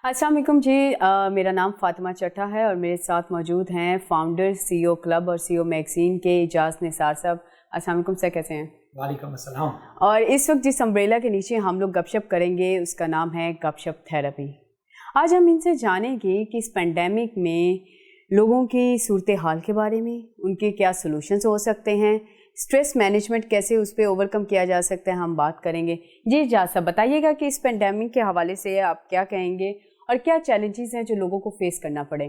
अस्सलाम वालेकुम जी। मेरा नाम फातिमा चट्टा है और मेरे साथ मौजूद हैं फाउंडर सीईओ क्लब और सीईओ मैगजीन के इजाज़ निसार साहब। अस्सलाम वालेकुम सर, कैसे हैं? वालेकुम अस्सलाम। और इस वक्त जिस अम्ब्रेला के नीचे हम लोग गपशप करेंगे उसका नाम है गपशप थेरेपी। आज हम इनसे जानेंगे कि इस पेंडेमिक में लोगों की सूरत हाल के बारे में, उनके क्या सोल्यूशंस हो सकते हैं, स्ट्रेस मैनेजमेंट कैसे उस पर ओवरकम किया जा सकता है, हम बात करेंगे। जी इजाज़ साहब, बताइएगा कि इस पेंडेमिक के हवाले से आप क्या कहेंगे और क्या चैलेंजेस हैं जो लोगों को फेस करना पड़े।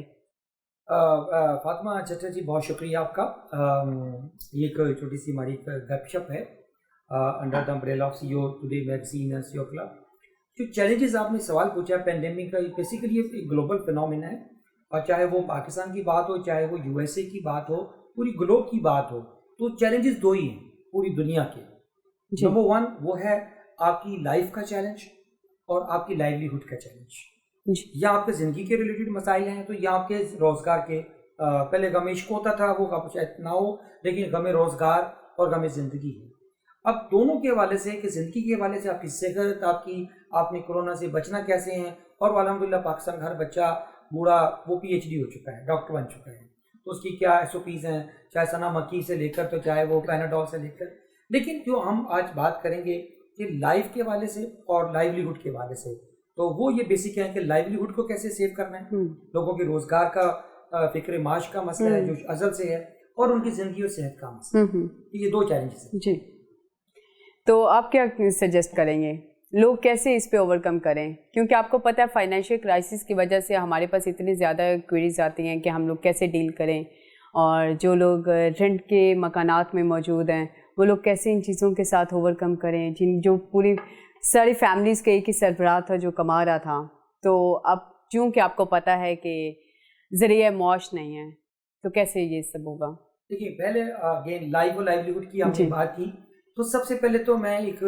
फातिमा चट्टा जी, बहुत शुक्रिया आपका। ये एक छोटी सी हमारी गपशप है under the umbrella of CEO today magazine CEO club. जो चैलेंजेस आपने सवाल पूछा पेंडेमिक का, बेसिकली एक ग्लोबल फिनोमेना है, और चाहे वो पाकिस्तान की बात हो, चाहे वो यूएसए की बात हो, पूरी ग्लोब की बात हो, तो चैलेंजेस दो ही हैं पूरी दुनिया के। नंबर वन वो है आपकी लाइफ का चैलेंज और आपकी लाइवलीहुड का चैलेंज। या आपके ज़िंदगी के रिलेटेड मसाइल हैं, तो या आपके रोज़गार के पहले गम इश्क होता था, वो अब शायद ना हो, लेकिन गम रोज़गार और गम ज़िंदगी है। अब दोनों के हवाले से कि ज़िंदगी के हवाले से आपकी सेहत, आपने कोरोना से बचना कैसे हैं, और अल्हम्दुलिल्लाह पाकिस्तान का हर बच्चा बूढ़ा वो PhD हो चुका है, डॉक्टर बन चुका है, तो उसकी क्या SOPs हैं, चाहे सना मक्की से लेकर तो चाहे वो पैनाडोल से लेकर। लेकिन जो हम आज बात करेंगे कि लाइफ के हवाले से और लाइवलीहुड के हवाले से, तो वो ये बेसिक है कि लाइवलीहुड को कैसे सेव करना है, लोगों के रोजगार का फिक्र माश का मसला है जो अजल से है, और उनकी जिंदगी और सेहत का मसला। ये दो चैलेंजेस हैं जी। तो आप क्या सजेस्ट करेंगे, लोग कैसे इस पे ओवरकम करें? क्योंकि आपको पता है फाइनेंशियल क्राइसिस की वजह से हमारे पास इतनी ज़्यादा क्वेरीज आती हैं कि हम लोग कैसे डील करें, और जो लोग रेंट के मकानात में मौजूद हैं वो लोग कैसे इन चीज़ों के साथ ओवरकम करें, जो पूरी सारी फैमिलीज़ के एक ही सरबराह था जो कमा रहा था, तो अब चूँकि आपको पता है कि ज़रिया मौश नहीं है, तो कैसे ये सब होगा? देखिए, पहले अगेन लाइफ और लाइवलीहुड की आपने बात की, तो सबसे पहले तो मैं एक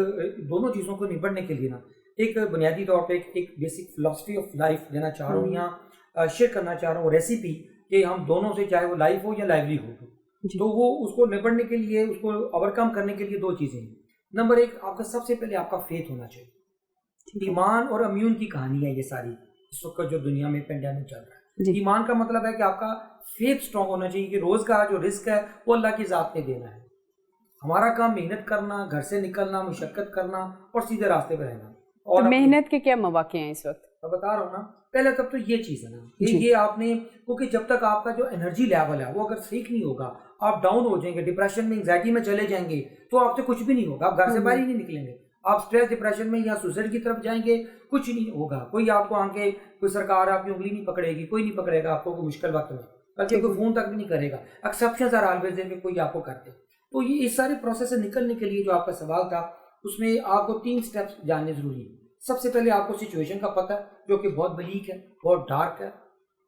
दोनों चीज़ों को निपटने के लिए ना एक बुनियादी तौर पे एक बेसिक फिलॉसफी ऑफ लाइफ देना चाह रहा हूँ, यहाँ शेयर करना चाह रहा हूँ रेसिपी, कि हम दोनों से, चाहे वो लाइफ हो या लाइवलीहुड हो, तो वो उसको निपटने के लिए, उसको ओवरकम करने के लिए दो चीज़ें हैं। नंबर एक, आपका सबसे पहले आपका फेथ होना चाहिए। ईमान और इम्यून की कहानी है ये सारी, इस वक्त जो दुनिया में पेंडेमिक चल रहा है। ईमान का मतलब है कि आपका फेथ स्ट्रॉन्ग होना चाहिए कि रोज का जो रिस्क है वो अल्लाह की ज़ात ने देना है। हमारा काम मेहनत करना, घर से निकलना, मुशक्कत करना और सीधे रास्ते पर रहना। और तो मेहनत के क्या मौके हैं इस वक्त? मैं बता रहा हूँ ना, पहले तब तो ये चीज़ है ना, ये आपने, क्योंकि जब तक आपका जो एनर्जी लेवल है वो अगर ठीक नहीं होगा, आप डाउन हो जाएंगे, डिप्रेशन में, एंग्जाइटी में चले जाएंगे, तो आपसे कुछ भी नहीं होगा, आप घर से बाहर ही नहीं निकलेंगे, आप स्ट्रेस डिप्रेशन में या सुसाइड की तरफ जाएंगे, कुछ नहीं होगा। कोई आपको आके, कोई सरकार आपकी उंगली नहीं पकड़ेगी, कोई नहीं पकड़ेगा आपको कोई मुश्किल वक्त में, बल्कि कोई फोन तक भी नहीं करेगा। एक्सेप्शंस आर ऑलवेज देयर कि कोई आपको करते। तो ये इस सारे प्रोसेस से निकलने के लिए जो आपका सवाल था, उसमें आपको 3 स्टेप्स जानने जरूरी है। सबसे पहले आपको सिचुएशन का पता है जो कि बहुत ब्लीक है, बहुत डार्क है,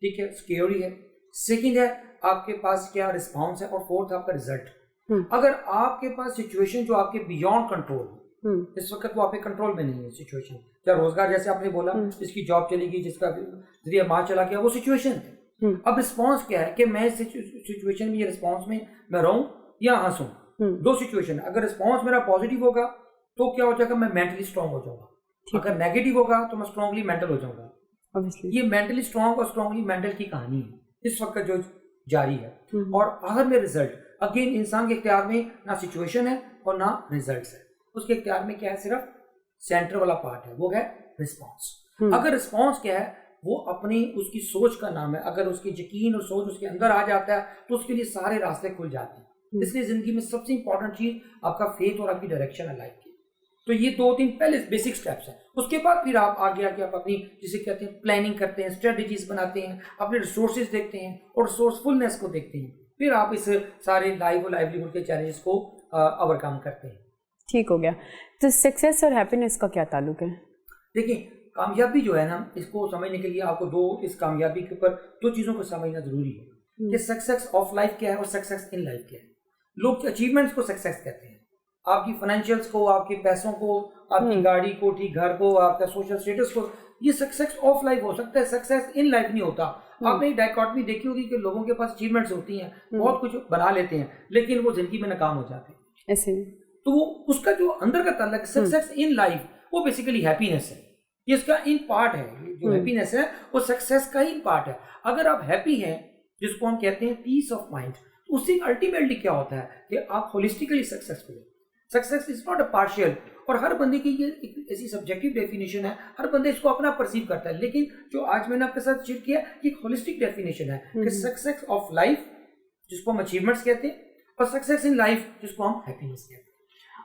ठीक है, स्केरी है। सेकंड है आपके पास क्या रिस्पांस है, और फोर्थ आपका रिजल्ट। अगर आपके पास सिचुएशन जो आपके बियॉन्ड कंट्रोल है, इस वक्त वो आपके कंट्रोल में नहीं है सिचुएशन, क्या रोजगार जैसे आपने बोला, जिसकी जॉब चली गई, जिसका जरिए मार चला गया, वो सिचुएशन है। अब रिस्पॉन्स क्या है कि मैं सिचुएशन में, ये रिस्पॉन्स में मैं रहूं या हंसूं, दो सिचुएशन है। अगर रिस्पॉन्स मेरा पॉजिटिव होगा तो क्या हो जाएगा, मैं मेंटली स्ट्रांग हो जाऊंगा। अगर नेगेटिव होगा तो मैं स्ट्रांगली मेंटल हो जाऊंगा। ये मेंटली स्ट्रांग और स्ट्रांगली मेंटल की कहानी है इस वक्त जो जारी है। और आखिर में रिजल्ट, अगेन इंसान के इख्तियार में ना सिचुएशन है और ना रिजल्ट्स है, उसके इख्तियार में क्या है, सिर्फ सेंटर वाला पार्ट है, वो है रिस्पॉन्स। अगर रिस्पॉन्स क्या है, वो अपनी उसकी सोच का नाम है। अगर उसकी यकीन और सोच उसके अंदर आ जाता है तो उसके लिए सारे रास्ते खुल जाते हैं। इसलिए जिंदगी में सबसे इंपॉर्टेंट चीज आपका फेथ और आपकी डायरेक्शन है लाइफ की। तो ये 2-3 पहले बेसिक स्टेप्स हैं। उसके बाद फिर आप आगे आके आप अपनी, जिसे कहते हैं, प्लानिंग करते हैं, स्ट्रेटजीज बनाते हैं, अपने रिसोर्सेज देखते हैं और रिसोर्सफुलनेस को देखते हैं। फिर आप इस सारे लाइफ और लाइवलीहुड के चैलेंजेस को ओवरकम करते हैं। ठीक हो गया। तो सक्सेस और हैप्पीनेस का क्या ताल्लुक है? देखिए, कामयाबी जो है ना, इसको समझने के लिए आपको इस कामयाबी के ऊपर 2 चीज़ों को समझना जरूरी है कि सक्सेस ऑफ लाइफ क्या है और सक्सेस इन लाइफ क्या है। लोग अचीवमेंट्स को सक्सेस कहते हैं, आपकी फाइनेंशियल्स को, आपके पैसों को, आपकी गाड़ी को, ठीक, घर को, आपका सोशल स्टेटस को, ये सक्सेस ऑफ लाइफ हो सकता है, सक्सेस इन लाइफ नहीं होता। आपने डायकॉटमी देखी होगी कि लोगों के पास अचीवमेंट्स होती हैं, बहुत कुछ बना लेते हैं, लेकिन वो जिंदगी में नाकाम हो जाते हैं ऐसे। तो वो उसका जो अंदर का ताल्लुक सक्सेस इन लाइफ, वो बेसिकली हैप्पीनेस है। ये इसका इन पार्ट है, जो हैप्पीनेस है वो सक्सेस का ही पार्ट है। अगर आप हैप्पी हैं, जिसको हम कहते हैं पीस ऑफ माइंड, तो उससे अल्टीमेटली क्या होता है कि आप होलिस्टिकली सक्सेसफुल हैं। Success is not a partial, और हर बंदे की ये एक ऐसी सब्जेक्टिव डेफिनेशन है, हर बंदे इसको अपना परसीव करता है। लेकिन जो आज मैंने आपके साथ शेयर किया ये एक होलिस्टिक डेफिनेशन है कि सक्सेस ऑफ लाइफ, जिसको हम अचीवमेंट्स कहते हैं, और सक्सेस इन लाइफ, जिसको हम हैप्पीनेस कहते हैं।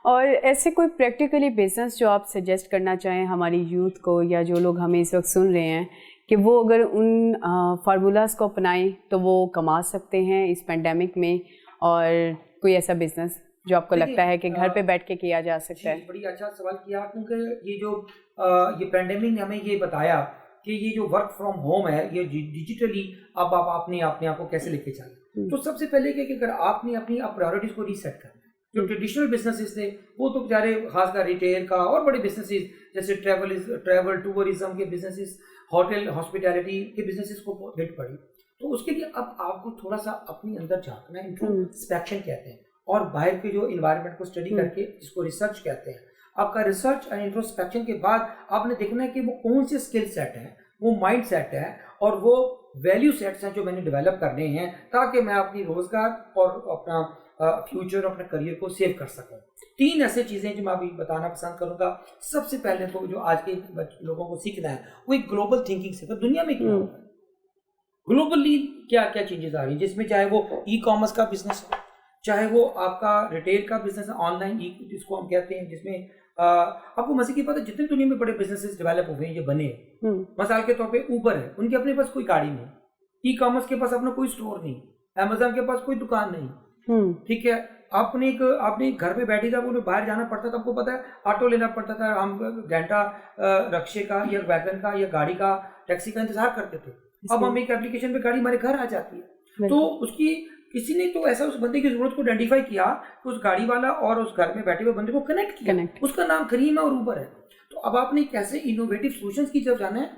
और ऐसे कोई प्रैक्टिकली बिजनेस जो आप सजेस्ट करना चाहें हमारी यूथ को, या जो लोग हमें इस वक्त सुन रहे हैं, कि वो अगर उन फार्मूलाज को अपनाएं तो वो कमा सकते हैं इस पेंडेमिक में, और कोई ऐसा बिजनेस जो आपको लगता है कि घर पे बैठ के किया जा सकता है? बड़ी अच्छा सवाल किया, क्योंकि ये जो ये पेंडेमिक ने हमें ये बताया कि ये जो वर्क फ्रॉम होम है, ये डिजिटली अब आप अपने आप को कैसे लेके चलें। तो सबसे पहले कि अगर आपने अपनी प्रायोरिटीज को रीसेट करना है, जो ट्रेडिशनल बिजनेसेस थे वो तो बेचारे, खासकर रिटेल का और बड़े बिजनेसेस जैसे ट्रैवल टूरिज्म के बिजनेसेस, होटल हॉस्पिटैलिटी के बिजनेसेस को हिट पड़ी। तो उसके लिए अब आपको थोड़ा सा अपने अंदर झांकना है, इंट्रोस्पेक्शन कहते हैं, और बाहर के जो इन्वायरमेंट को स्टडी करके, जिसको रिसर्च कहते हैं। आपका रिसर्च एंड इंट्रोस्पेक्शन के बाद आपने देखना है कि वो कौन से स्किल सेट हैं, वो माइंड सेट है, और वो वैल्यू सेट्स हैं जो मैंने डेवलप करने हैं, ताकि मैं अपनी रोजगार और अपना फ्यूचर, अपने करियर को सेव कर सकूं। 3 ऐसे चीज़ें जो मैं अभी बताना पसंद करूंगा। सबसे पहले तो जो आज के लोगों को सीखना है वो एक ग्लोबल थिंकिंग से, तो दुनिया में क्या हो रहा है, ग्लोबली क्या क्या चेंजेस आ रही हैं, जिसमें चाहे वो ई कॉमर्स का बिजनेस है, चाहे वो आपका रिटेल का बिजनेस है, ऑनलाइन जिसको हम कहते हैं, जिसमें आपको मजे की पता है जितने दुनिया में बड़े बिजनेसेस डेवलप हुए हैं, ये बने हैं। मिसाल के तौर पे ऊबर है, उनके अपने पास कोई गाड़ी नहीं, ई कॉमर्स के पास अपना कोई स्टोर नहीं, अमेजोन के पास कोई दुकान नहीं, ठीक है। आपने एक घर में बैठी था, वो बाहर जाना पड़ता था, आपको पता है ऑटो लेना पड़ता था, हम घंटा रक्शे का या वैगन का या गाड़ी का, टैक्सी का इंतजार करते थे। अब हम एक एप्लीकेशन पे गाड़ी हमारे घर आ जाती है। तो उसकी किसी ने तो ऐसा उस बंदे की जरूरत को आइडेंटिफाई किया कि उस गाड़ी वाला और उस घर में बैठे हुए बंदे को कनेक्ट किया, उसका नाम करीम है और ऊबर है। तो अब आपने कैसे इनोवेटिव सॉल्यूशंस की तरफ जाना है,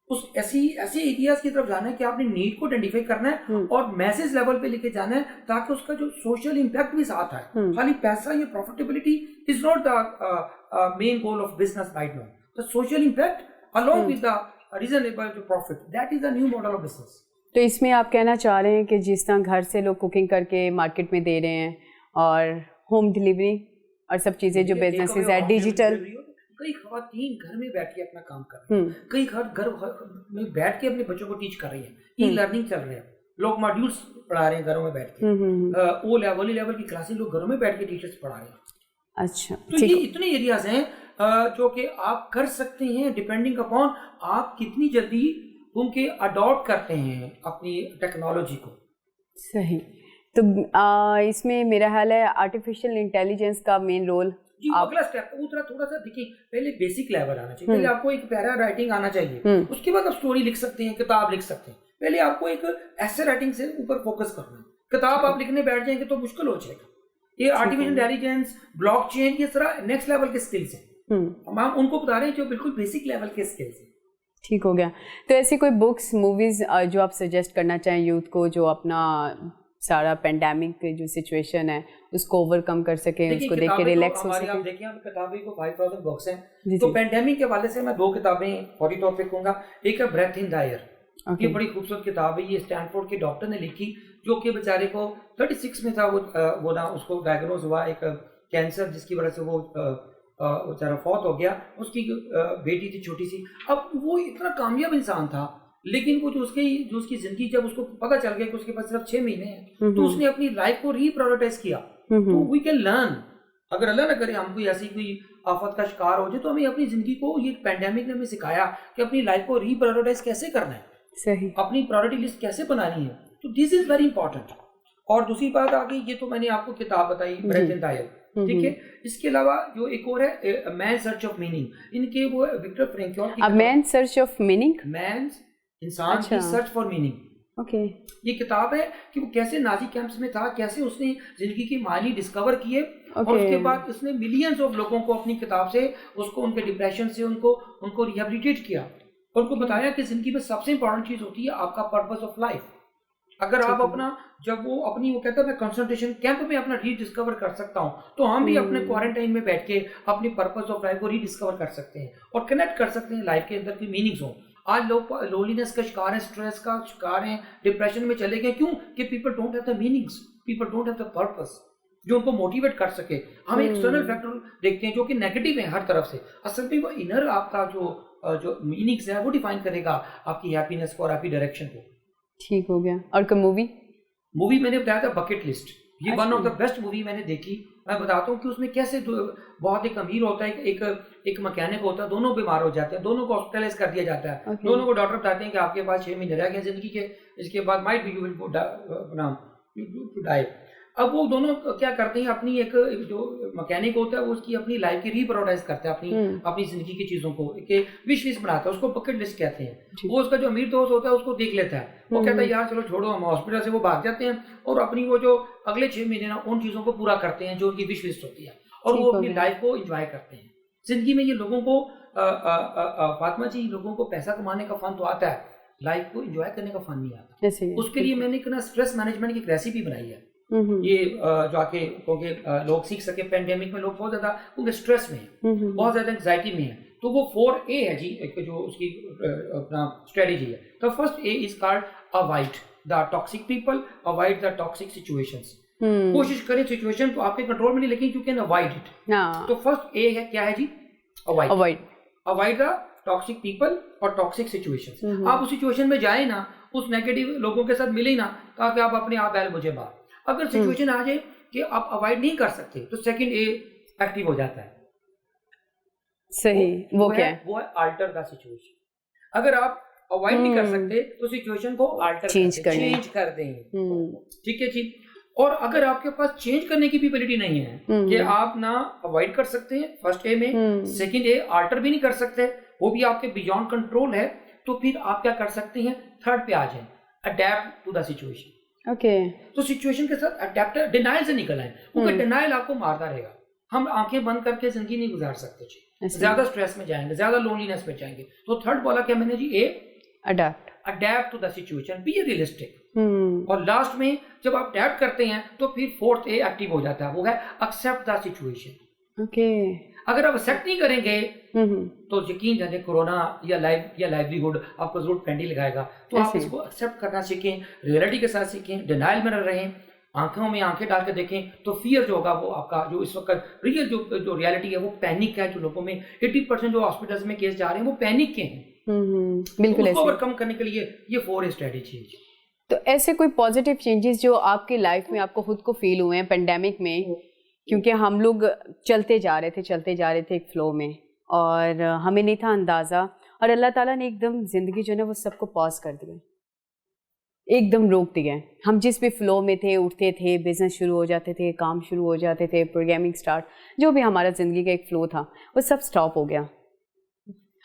उस ऐसे एरियाज की तरफ जाना है कि आपने नीड को आइडेंटिफाई करना है और मैसेज लेवल पे लेके जाना है, ताकि उसका जो सोशल इंपैक्ट भी साथ आए। खाली पैसा या profitability is not the main goal of business right now, the social impact along with the reasonable profit, that is the new model of business. तो इसमें आप कहना चाह रहे हैं कि जिस तरह घर से लोग कुकिंग करके मार्केट में दे रहे हैं, और होम डिलीवरी और सब चीज़ें जो बिजनेसेस है डिजिटल, कई खवातीन घर में बैठ के अपना काम कर रही हैं, कई घर में बैठ के अपने बच्चों को टीच कर रही हैं, ई लर्निंग चल रहे हैं, लोग मॉड्यूल्स पढ़ा रहे हैं घरों में बैठ के, ओ लेवल की क्लासेस लोग घरों में बैठ के टीचर्स पढ़ा रहे हैं। अच्छा, तो ये इतने एरियाज हैं जो कि आप कर सकते हैं, डिपेंडिंग अपॉन आप कितनी जल्दी उनके अडॉप्ट करते हैं अपनी टेक्नोलॉजी को। सही। तो इसमें मेरा ख्याल है आर्टिफिशियल इंटेलिजेंस का मेन रोल। जी, अगला स्टेप थोड़ा सा देखिए, पहले बेसिक लेवल आना चाहिए, पहले आपको एक पैरा राइटिंग आना चाहिए, उसके बाद आप स्टोरी लिख सकते हैं, किताब लिख सकते हैं। पहले आपको एक ऐसे राइटिंग से ऊपर फोकस करना है। किताब आप लिखने बैठ जाएंगे तो मुश्किल हो जाएगा। ये आर्टिफिशियल इंटेलिजेंस, ब्लॉकचेन, ये सारा नेक्स्ट लेवल के स्किल्स हैं, हम उनको बता रहे हैं जो बिल्कुल बेसिक लेवल के स्किल्स हैं। ठीक हो गया। तो ऐसी कोई बुक्स, मूवीज जो आप सजेस्ट करना चाहें यूथ को, जो अपना सारा पेंडेमिक जो सिचुएशन है उसको ओवरकम कर सके, उसको देख के रिलैक्स हो सके? आप देखिए, हम किताबें को 5000 बुक्स हैं, तो पेंडेमिक के हवाले से मैं 2 किताबें फौरी तौर पे कहूँगा। एक है ब्रेथ इन द एयर, ये बड़ी खूबसूरत किताब है, ये स्टैनफोर्ड के डॉक्टर ने लिखी, जो कि बेचारे को 36 में था, वो ना उसको डायग्नोज हुआ एक कैंसर, जिसकी वजह से वो बेचारा फौत हो गया। उसकी बेटी थी छोटी सी। अब वो इतना कामयाब इंसान था, लेकिन वो जो उसकी जिंदगी, जब उसको पता चल गया कि उसके पास सिर्फ 6 महीने हैं, तो उसने अपनी लाइफ को रीप्रायोरिटाइज किया। तो वी कैन लर्न, अगर अल्लाह ना करे हम कोई ऐसी कोई आफत का शिकार हो जाए, तो हमें अपनी जिंदगी को, ये पैंडेमिक ने हमें सिखाया कि अपनी लाइफ को रीप्रायोरिटाइज कैसे करना है, सही, अपनी प्रायोरिटी लिस्ट कैसे बनानी है। तो दिस इज वेरी इंपॉर्टेंट। और दूसरी बात आ गई, ये तो मैंने आपको किताब बताई, ब्रेथ इन द एयर, ठीक है। इसके अलावा जो एक और है, मैन सर्च ऑफ मीनिंग, इनके वो विक्टर फ्रैंकल की man search of meaning, man इंसान की सर्च फॉर मीनिंग। ओके, ये किताब है कि वो कैसे नाजी कैंप्स में था, कैसे उसने जिंदगी के मायने डिस्कवर किए, और उसके बाद उसने मिलियंस ऑफ लोगों को अपनी किताब से, उसको उनके डिप्रेशन से उनको रिहेबिलिटेट किया, और उनको बताया कि जिंदगी में सबसे इंपॉर्टेंट चीज होती है आपका पर्पस ऑफ लाइफ। अगर आप अपना जब वो अपनी वो कहता है मैं कंसंट्रेशन कैंप में अपना रीडिस्कवर कर सकता हूँ, तो हम भी अपने क्वारंटाइन में बैठ के अपनी पर्पस ऑफ लाइफ को रीडिस्कवर कर सकते हैं और कनेक्ट कर सकते हैं लाइफ के अंदर की मीनिंग्स हो। आज लोग लोनलीनेस का शिकार हैं, स्ट्रेस का शिकार हैं, डिप्रेशन में चले गए। क्यों? कि people don't have the meanings, people don't have the purpose जो उनको मोटिवेट कर सके। हम एक्सटर्नल फैक्टर देखते हैं जो कि नेगेटिव है हर तरफ से। असल में वो इनर आपका जो मीनिंग्स है वो डिफाइन करेगा आपकी हैप्पीनेस को और आपकी डायरेक्शन को। ठीक हो गया। और कोई मूवी मैंने बताया था बकेट लिस्ट, ये one of the best movie मैंने देखी। मैं बताता हूँ कि उसमें कैसे बहुत एक अमीर होता है, एक मैकेनिक होता है, दोनों बीमार हो जाते हैं, दोनों को हॉस्पिटलाइज कर दिया जाता है। दोनों को डॉक्टर बताते हैं कि आपके पास 6 महीने रह गए जिंदगी के, इसके बाद might be you will die. अब वो दोनों क्या करते हैं, अपनी एक जो मैकेनिक होता है वो उसकी अपनी लाइफ की रीप्रायोरिटाइज करता है, अपनी जिंदगी की चीजों को विश लिस्ट बनाता है, उसको बकेट लिस्ट कहते हैं। वो उसका जो अमीर दोस्त होता है उसको देख लेता है, वो कहता है यार चलो छोड़ो, हम हॉस्पिटल से वो भाग जाते हैं और अपनी वो जो अगले 6 महीने ना उन चीजों को पूरा करते हैं जो उनकी विश लिस्ट होती है, और वो अपनी लाइफ को एंजॉय करते हैं। जिंदगी में ये लोगों को फातिमा जी, लोगों को पैसा कमाने का फन तो आता है, लाइफ को एंजॉय करने का फन नहीं आता। उसके लिए मैंने एक ना स्ट्रेस मैनेजमेंट की एक रेसिपी बनाई है, ये जाके क्योंकि लोग सीख सके। पेंडेमिक में लोग बहुत ज्यादा क्योंकि स्ट्रेस में है, बहुत ज्यादा एंजाइटी में है, तो वो 4A है जी, एक जो उसकी अपना स्ट्रेटेजी है। तो first A is called avoid the toxic people, avoid the toxic situations. कोशिश करें सिचुएशन को आपके कंट्रोल में नहीं, लेकिन यू कैन अवॉइड इट। तो फर्स्ट A है क्या है जी? अवॉइड द टॉक्सिक पीपल और टॉक्सिक सिचुएशंस। आप उस सिचुएशन में जाए ना, उस नेगेटिव लोगों के साथ मिले ना, ताकि आप अपने आप बैल मुझे बात। अगर सिचुएशन आ जाए कि आप अवॉइड नहीं कर सकते तो सेकंड A एक्टिव हो जाता है। सही। वो क्या है? वो है अल्टर द सिचुएशन। अगर आप अवॉइड नहीं कर सकते तो सिचुएशन को अल्टर चेंज कर दें। ठीक है जी। और अगर आपके पास चेंज करने की भी एबिलिटी नहीं है कि आप ना अवॉइड कर सकते हैं फर्स्ट A में, सेकंड A अल्टर भी नहीं कर सकते, वो भी आपके बियॉन्ड कंट्रोल है, तो फिर आप क्या कर सकते हैं? थर्ड पे आ जाए, अडेप्ट टू द सिचुएशन। तो सिचुएशन के साथ अडेप्ट, डिनाइल से निकल आए, क्योंकि डिनाइल आपको मारता रहेगा। हम आंखें बंद करके जिंदगी नहीं गुजार सकते जी, ज्यादा स्ट्रेस में जाएंगे, ज्यादा लोनलीनेस में जाएंगे। तो थर्ड बोला क्या मैंने जी? A adapt to the situation, B realistic. और लास्ट में जब आप अडेप्ट करते हैं तो फिर फोर्थ A एक्टिव हो जाता है, वो है एक्सेप्ट द सिचुएशन। अगर आप एक्सेप्ट नहीं करेंगे तो यकीन जाने कोरोना या लाइवलीहुड आपको जरूर पेंडी लगाएगा। तो आप इसको एक्सेप्ट करना सीखें, रियलिटी के साथ सीखें, डिनाइल में न रहें, आंखों में आंखें डाल के देखें। तो फियर जो होगा वो आपका जो इस वक्त रियल जो रियलिटी है वो पैनिक है। जो लोगों में 80% जो हॉस्पिटल्स में केस जा रहे हैं वो पैनिक के हैं। बिल्कुल। उसको ओवरकम करने के लिए ये 4A स्ट्रेटेजी है। तो ऐसे कोई पॉजिटिव चेंजेस जो आपकी लाइफ में आपको खुद को फील हुए हैं पेंडेमिक में? क्योंकि हम लोग चलते जा रहे थे एक फ्लो में, और हमें नहीं था अंदाज़ा, और अल्लाह ताला ने एकदम ज़िंदगी जो है वो सबको पॉज कर दिया, एकदम रोक दिया। हम जिस भी फ्लो में थे, उठते थे, बिजनेस शुरू हो जाते थे, काम शुरू हो जाते थे, प्रोग्रामिंग स्टार्ट, जो भी हमारा ज़िंदगी का एक फ्लो था वो सब स्टॉप हो गया।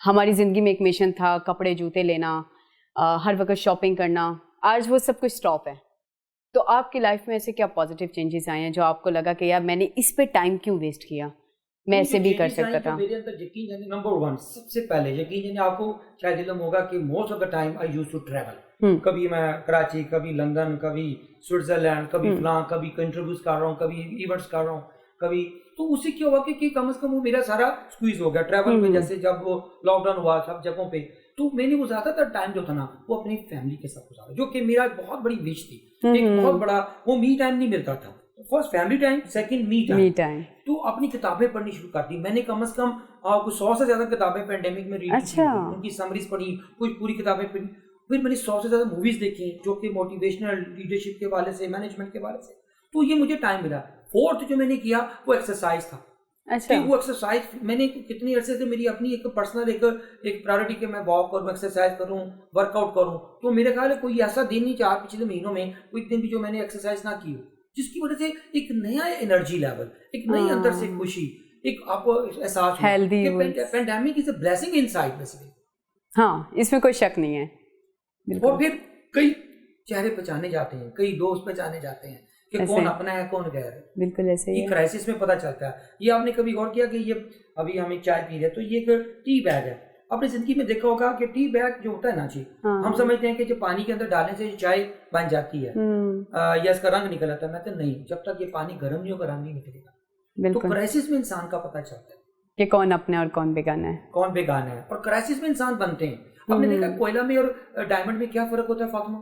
हमारी ज़िंदगी में एक मिशन था, कपड़े जूते लेना, हर वक्त शॉपिंग करना, आज वो सब कुछ स्टॉप है। तो आपकी लाइफ में ऐसे क्या पॉजिटिव चेंजेस आए हैं जो आपको लगा कि यार मैंने इस पे टाइम क्यों वेस्ट किया, मैं ऐसे भी कर सकता था? मेरे अंदर यकीन जाने नंबर 1 सबसे पहले यकीन जाने आपको शायद इल्म होगा कि most of the time I used to travel. कभी मैं कराची, कभी लंदन, कभी स्विट्जरलैंड, कभी फलां, कभी कंट्रीब्यूट कर रहा हूँ, कभी इवेंट्स कर रहा हूँ, कभी। तो उससे क्या हुआ कि कम से कम वो मेरा सारा स्क्वीज हो गया ट्रैवल में। जैसे जब वो लॉकडाउन हुआ सब जगहों पे, तो मैंने वो ज्यादातर टाइम जो था ना वो अपनी फैमिली के साथ गुजारा, जो कि मेरा बहुत बड़ी विश थी। एक बहुत बड़ा वो मी टाइम नहीं मिलता था। First family time, second me time. तो अपनी किताबें पढ़नी शुरू कर दी मैंने। कम से कम कुछ 100 से ज्यादा किताबें पेंडेमिक में रीड की, उनकी समरीज पढ़ी, कुछ पूरी किताबें पढ़ी। फिर मैंने 100 से ज्यादा मूवीज देखी जो कि मोटिवेशनल, लीडरशिप के वाले से, मैनेजमेंट के वाले से। तो ये मुझे टाइम मिला। फोर्थ जो मैंने किया वो एक्सरसाइज था। वो एक्सरसाइज मैंने कितनी अर्से से मेरी अपनी एक पर्सनल एक प्रायोरिटी के मैं वॉक करूँ, एक्सरसाइज करूँ, वर्कआउट करूँ। तो मेरे ख्याल है कोई ऐसा दिन नहीं 4 पिछले महीनों में कोई दिन भी जो मैंने एक्सरसाइज ना की हो, जिसकी वजह से एक नया एनर्जी लेवल, एक नई अंदर से खुशी, एक आपको एहसास हुआ कि pandemic is a blessing inside basically. हाँ, इसमें कोई शक नहीं है। और फिर कई चेहरे पहचाने जाते हैं, कई दोस्त पहचाने जाते हैं कि कौन अपना है कौन गैर है। बिल्कुल ऐसे ही क्राइसिस में पता चलता है। ये आपने कभी गौर किया कि ये अभी हम एक चाय पी रहे हैं तो ये एक टी बैग है, अपनी जिंदगी में देखा होगा कि टी बैग जो होता है ना जी, हम समझते हैं कि जो पानी के अंदर डालने से चाय बन जाती है या इसका रंग निकल आता है। मैं तो नहीं, जब तक ये पानी गर्म नहीं होगा रंग नहीं निकलेगा। तो क्राइसिस में इंसान का पता चलता है कि कौन अपने और कौन बेगाना है, कौन बेगाना है। और क्राइसिस में इंसान बनते हैं। आपने देखा कोयला में और डायमंड में क्या फर्क होता है फातिमा?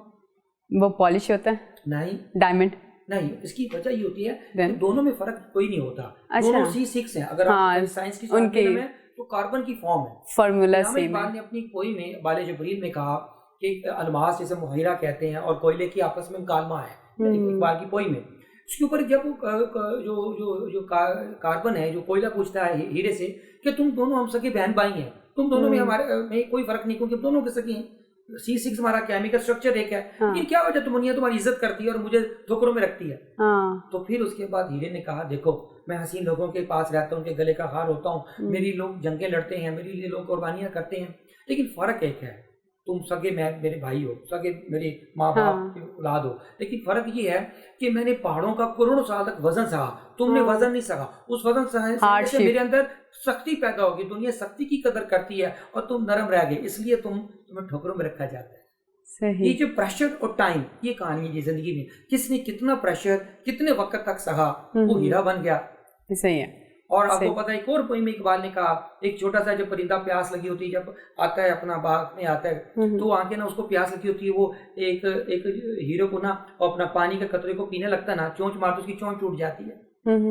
वो पॉलिश होता है, नहीं डायमंड नहीं। इसकी वजह ये होती है कि दोनों में फर्क कोई नहीं होता। अच्छा। दोनों C6 हैं। अगर आप साइंस की उनके में तो कार्बन की फॉर्म है, फॉर्मूला सेम है। इकबाल ने अपनी पोई में बाले जबरील में कहा कि अलमास जैसे मुहैरा कहते हैं और कोयले की आपस में मुकालमा है। इकबाल की पोई में इसके ऊपर जब जो कार्बन है, जो कोयला पूछता है हीरे से कि तुम दोनों हम सगे बहन भाई हैं, तुम दोनों में हमारे में कोई फर्क नहीं, क्योंकि दोनों के सगे हैं। C6 हमारा केमिकल स्ट्रक्चर एक है। लेकिन क्या वजह दुनिया तुम्हारी इज्जत करती है और मुझे ठोकरों में रखती है? तो फिर उसके बाद हीरे ने कहा, देखो मैं हसीन लोगों के पास रहता हूँ, उनके गले का हार होता हूँ, मेरी लोग जंगें लड़ते हैं, मेरे लिए लोग कुर्बानियां करते हैं, लेकिन फर्क एक है, तुम सगे मेरे भाई हो, सगे मेरे माँ बाप की औलाद हो, लेकिन फर्क ये है कि मैंने पहाड़ों का करोड़ों साल तक वजन सहा, तुमने वजन नहीं सहा। उस वजन सहने से मेरे अंदर सख्ती पैदा होगी। दुनिया सख्ती की कदर करती है और तुम नरम रह गए, इसलिए तुम्हें ठोकरों में रखा जाता है। सही। ये जो प्रेशर और टाइम, ये कहानी है जिंदगी में, किसने कितना प्रेशर कितने वक्त तक सहा, वो हीरा बन गया। सही है। और आपको पता है एक और पोइम में इकबाल ने कहा, एक छोटा सा जब परिंदा प्यास लगी होती है, जब आता है अपना बाग में आता है तो आके ना उसको प्यास लगी होती है, वो एक हीरो को ना अपना पानी का कतरे को पीने लगता है ना, चोंच मारता उसकी चोंच टूट जाती है।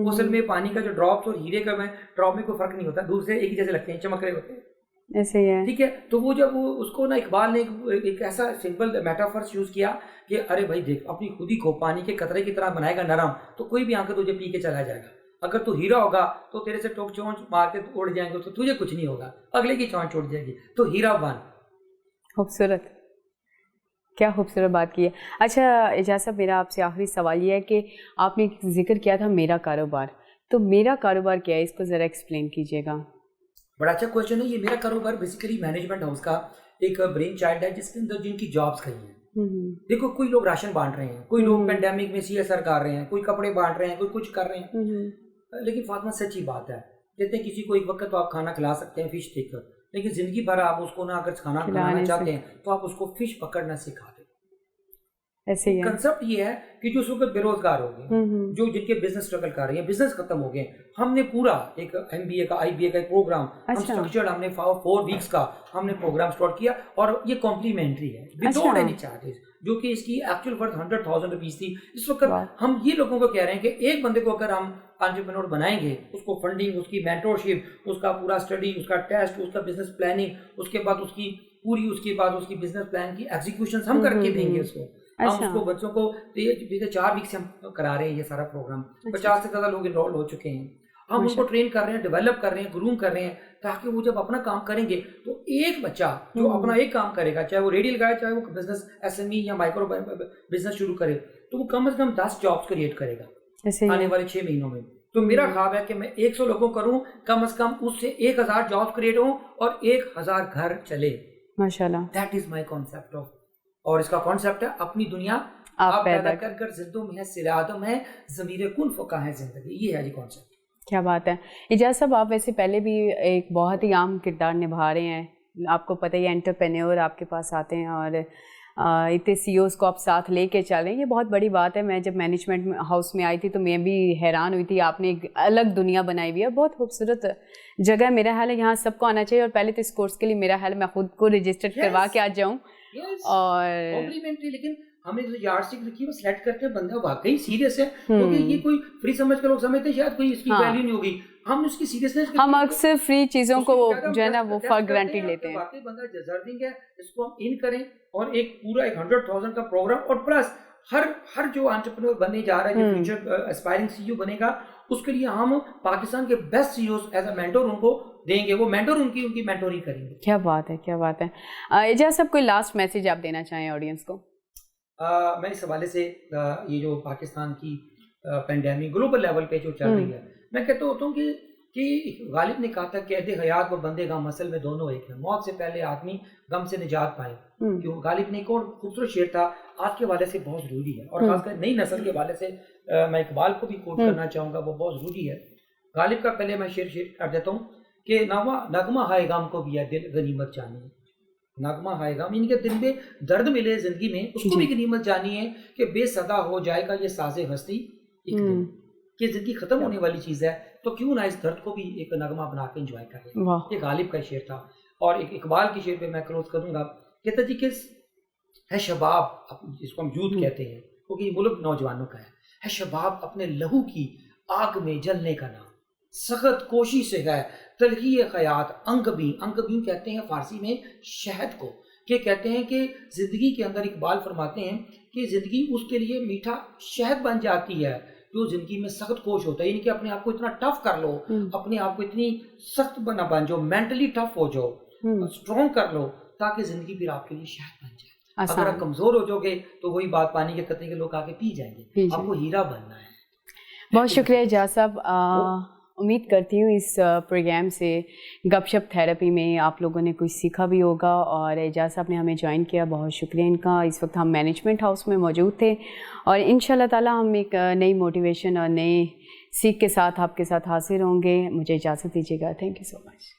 असल में पानी का जो ड्रॉप्स और हीरे का ड्रॉप में कोई फर्क नहीं होता, दूर से एक ही जैसे लगते हैं, चमक रहे होते हैं। ऐसे ही है। ठीक है। तो वो जब उसको ना इकबाल ने एक ऐसा सिंपल मेटाफर्स यूज किया कि अरे भाई देख, अपनी खुदी को पानी के कतरे की तरह बनाएगा नरम, तो कोई भी आके तुझे पी के चला जाएगा। अगर तू हीरा होगा तो तेरे से टोक चोंच मार के उड़ जाएंगे, तो तुझे कुछ नहीं होगा, अगले की चोंच उड़ जाएगी। तो हीरा बन। खूबसूरत, क्या खूबसूरत बात की है। अच्छा एजाज साहब, मेरा आपसे आखिरी सवाल ये है कि आपने जिक्र किया था मेरा कारोबार, तो मेरा कारोबार क्या है, इसको ज़रा एक्सप्लेन कीजिएगा। बड़ा अच्छा क्वेश्चन है ये। मेरा कारोबार बेसिकली मैनेजमेंट हाउस का एक ब्रेन चाइल्ड है, जिसके अंदर जिनकी जॉब्स कही हैं। देखो, कोई लोग राशन बांट रहे हैं, कोई लोग पेंडेमिक में CSR कर रहे हैं, कोई कपड़े बांट रहे हैं, कोई कुछ कर रहे हैं। लेकिन फातिमा सच्ची बात है, कहते हैं किसी को एक वक्त तो आप खाना खिला सकते हैं फिश देकर, लेकिन जिंदगी भर आप उसको ना अगर खाना खिलाना चाहते हैं तो आप उसको फिश पकड़ना सिखा दें। ऐसे ही कंसेप्ट ये है कि जो सुबह बेरोजगार हो गए, जो जिनके बिजनेस स्ट्रगल कर रहे हैं, बिजनेस खत्म हो गए, हमने पूरा एक MBA का IBA का प्रोग्राम हम स्ट्रक्चर्ड, हमने 4 वीक्स का हमने प्रोग्राम स्टार्ट किया और ये कॉम्प्लीमेंट्री है विदाउट एनी चार्जेस, जो कि इसकी एक्चुअल वर्थ 100,000 रुपीज थी। इस वक्त हम ये लोगों को कह रहे हैं कि एक बंदे को अगर हम एंटरप्रेन्योर बनाएंगे, उसको फंडिंग, उसकी मेंटरशिप, उसका पूरा स्टडी, उसका टेस्ट, उसका बिजनेस प्लानिंग, उसके बाद उसकी बिजनेस प्लान की एग्जीक्यूशन हम करके देंगे उसको। हम उसको बच्चों को 4 वीक से हम करा रहे हैं ये सारा प्रोग्राम। 50 से ज्यादा लोग इनरोल हो चुके हैं। हम उनको ट्रेन कर रहे हैं, डेवलप कर रहे हैं, ग्रूम कर रहे हैं, ताकि वो जब अपना काम करेंगे तो एक बच्चा जो अपना एक काम करेगा, चाहे वो रेडी लगाए, चाहे वो बिजनेस SME या माइक्रो बिजनेस शुरू करे, तो वो कम से कम 10 जॉब्स क्रिएट करेगा आने वाले 6 महीनों में। तो मेरा ख्वाब है कि मैं 100 लोगों करूं, कम से कम उससे 1000 जॉब्स क्रिएट हो और 1000 घर चले। माशाल्लाह, that is my concept of. और इसका कॉन्सेप्ट है अपनी दुनिया आप पैदा कर जिंदों में है सिलादम है ज़मीर कुन फका है जिंदगी। ये है जी कॉन्सेप्ट। क्या बात है। इजाज़ साहब, आप वैसे पहले भी एक बहुत ही आम किरदार निभा रहे हैं, आपको पता ही है, एंटरप्रेन्योर आपके पास आते हैं और इतने CEOs को आप साथ लेके चल रहे हैं, ये बहुत बड़ी बात है। मैं जब मैनेजमेंट हाउस में आई थी तो मैं भी हैरान हुई थी, आपने एक अलग दुनिया बनाई हुई है, बहुत खूबसूरत जगह है। मेरा ख्याल है यहाँ सबको आना चाहिए, और पहले तो इस कोर्स के लिए मेरा ख्याल मैं खुद को रजिस्टर करवा के आ जाऊँ। और कॉम्प्लीमेंट्री, लेकिन हमने जो यार्डस्टिक रखी है वो सेलेक्ट करते हैं, बंदा वाकई सीरियस है, क्योंकि ये कोई फ्री समझ कर लोग समझते हैं शायद कोई इसकी वैल्यू नहीं होगी। हम उसकी सीरियसनेस, हम अक्सर फ्री चीजों को जो है ना वो फॉर ग्रांटेड लेते हैं। वाकई बंदा डिजर्विंग है, इसको हम इन करें और एक पूरा 100,000 का प्रोग्राम, और प्लस हर जो एंटरप्रेन्योर बनने जा रहा है, जो फ्यूचर एस्पायरिंग CEO बनेगा, उसके लिए हम पाकिस्तान के best CEOs as a mentor उनको देंगे, वो मेंटोर उनकी मेंटोरिंग करेंगे। क्या बात है, क्या बात है। एजाज साहब, कोई लास्ट मैसेज आप देना चाहें ऑडियंस को? मैं इस हवाले से ये जो पाकिस्तान की पेंडेमिक ग्लोबल लेवल पे जो चल रही है, मैं कहता होता हूँ कि गालिब ने कहा था कि कैद हयात व बंदे गम असल में दोनों एक है, मौत से पहले आदमी गम से निजात पाए। क्यों? गालिब ने एक और खूबसूरत शेर था, आज के हवाले से बहुत जरूरी है, और खासकर नई नस्ल के हवाले से मैं इकबाल को भी कोट करना चाहूँगा, वो बहुत जरूरी है। गालिब का पहले मैं शेर कर देता हूँ कि नगमा हाय गम को भी है दिल गनीमत जानिए, नगमा हाय गम, इनके दिल में दर्द मिले जिंदगी में उसको भी गनीमत जानिए कि बेसदा हो जाएगा ये साजे हस्ती एक दिन, कि जिंदगी खत्म होने वाली चीज है, तो क्यों ना इस दर्द को भी एक नगमा बना के एंजॉय करें। ये गालिब का शेर था। और एक इकबाल की शेर पे मैं क्लोज करूंगा, कहता जी कि है शबाब, जिसको हम यूथ कहते हैं क्योंकि मुल्क नौजवानों का है शबाब अपने लहू की आग में जलने का नाम, सख्त कोशिश से है तलखी ख़यात अंकबीन, अंकबीन कहते हैं फारसी में शहद को, कि कहते हैं कि ज़िंदगी के अंदर इकबाल फरमाते हैं कि ज़िंदगी उसके लिए मीठा शहद बन जाती है जो ज़िंदगी में सख्त कोश होता है, यानी कि अपने आप को इतना टफ कर लो, अपने आप को इतनी सख्त बन जाओ, मेंटली टफ हो जाओ, स्ट्रॉन्ग कर लो, ताकि ज़िंदगी फिर आपके लिए शहद बन जाए। अगर आप कमज़ोर हो जाओगे तो वही बात, पानी के कतरे के लोग आके पी जाएंगे, आपको हीरा बनना है। बहुत शुक्रिया एजाज साहब। उम्मीद करती हूँ इस प्रोग्राम से गपशप थेरेपी में आप लोगों ने कुछ सीखा भी होगा, और एजाज साहब ने हमें ज्वाइन किया, बहुत शुक्रिया इनका। इस वक्त हम मैनेजमेंट हाउस में मौजूद थे और इंशाल्लाह ताला हम एक नई मोटिवेशन और नए सीख के साथ आपके साथ हाजिर होंगे। मुझे इजाज़त दीजिएगा। Thank you so much.